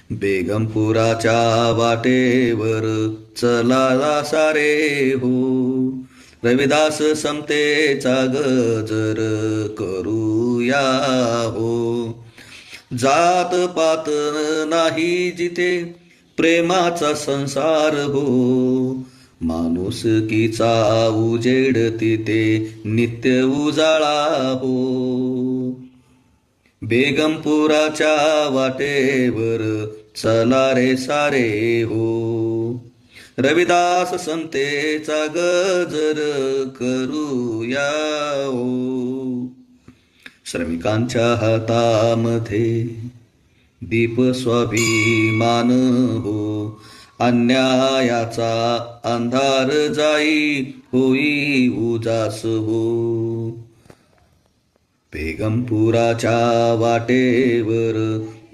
बेगमपुराच्या वाटेवर चला सारे हो, रविदास समतेचा गजर करूया हो. जात पात नाही जिथे प्रेमाचा संसार हो, माणुसकीचा उजेड तिथे नित्य उजाळा हो. बेगमपुराच्या वाटेवर चला रे सारे हो, रविदास संतेचा गजर करूया हो. श्रमिकांच्या हातामध्ये दीप स्वाभिमान हो, अन्यायाचा अंधार जाई होई उजास हो. बेगमपुराच्या वाटेवर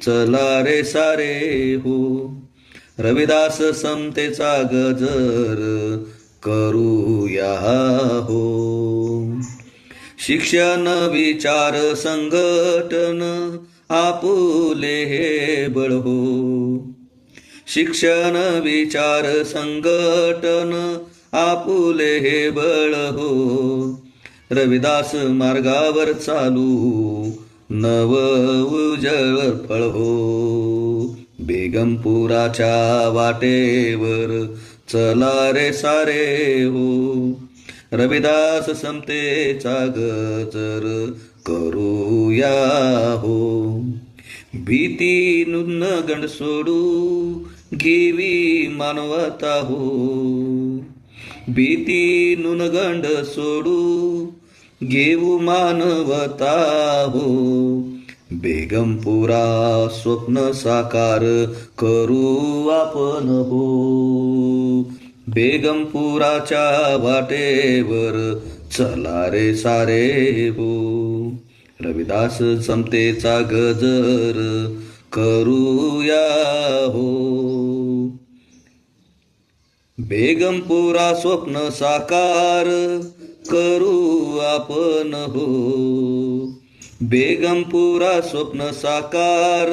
चला रे सारे हो, रविदास समतेचा गजर करूया हो. शिक्षण विचार संघटन आपुले हे बळ हो, शिक्षण विचार संघटन आपुले हे बळ हो. रविदास मार्गावर चालू नव उजळ फळ हो. बेगमपुराच्या वाटेवर चला रे सारे हो, रविदास समतेचा गजर करूया हो. भीती नुनगंड सोडू घेवी मानवता हो, भीती नुनगंड सोडू घेऊ मानवता हो. बेगमपुरा स्वप्न साकार करू आपण हो, बेगमपुराच्या वाटेवर चला रे सारे हो, रविदास समतेचा गजर करूया हो. बेगमपुरा स्वप्न साकार करू आपण हो, बेगमपुरा स्वप्न साकार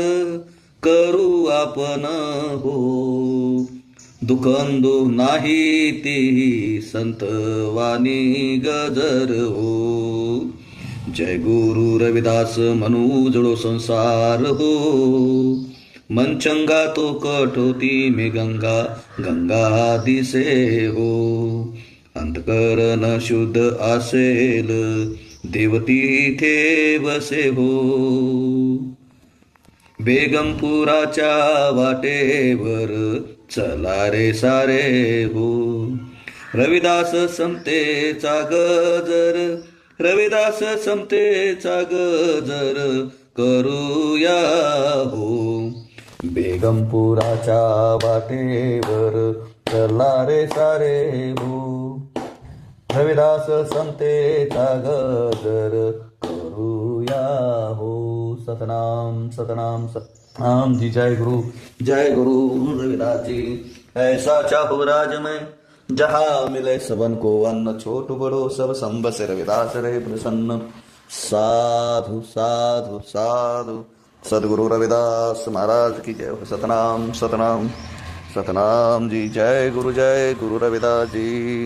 करू आपण हो. दुखंदू नाही ती संतवाणी गजर हो, जय गुरु रविदास म्हणू उजळो संसार हो. मनचंगा तो कटोती में गंगा गंगा दिसे हो, अंतकरण शुद्ध असेल देवती थे वसे हो. बेगमपुराच्या वाटेवर चला रे सारे हो, रविदास समतेचा गजर, रविदास समतेचा गजर करूया हो. बेगमपुराच्या वाटेवर चला रे सारे हो, रविदास समतेचा गजर करूया हो. सतनाम सतनाम सतनाम जी. जय गुरु रविदास जी. ऐसा चाहो राज में जहाँ मिले सबन को अन्न, छोटू बड़ो सब संबस रविदास रहे प्रसन्न. साधु साधु साधु. सदगुरु रविदास महाराज की जय हो. सतनाम सतनाम सतनाम जी. जय गुरु रविदास जी.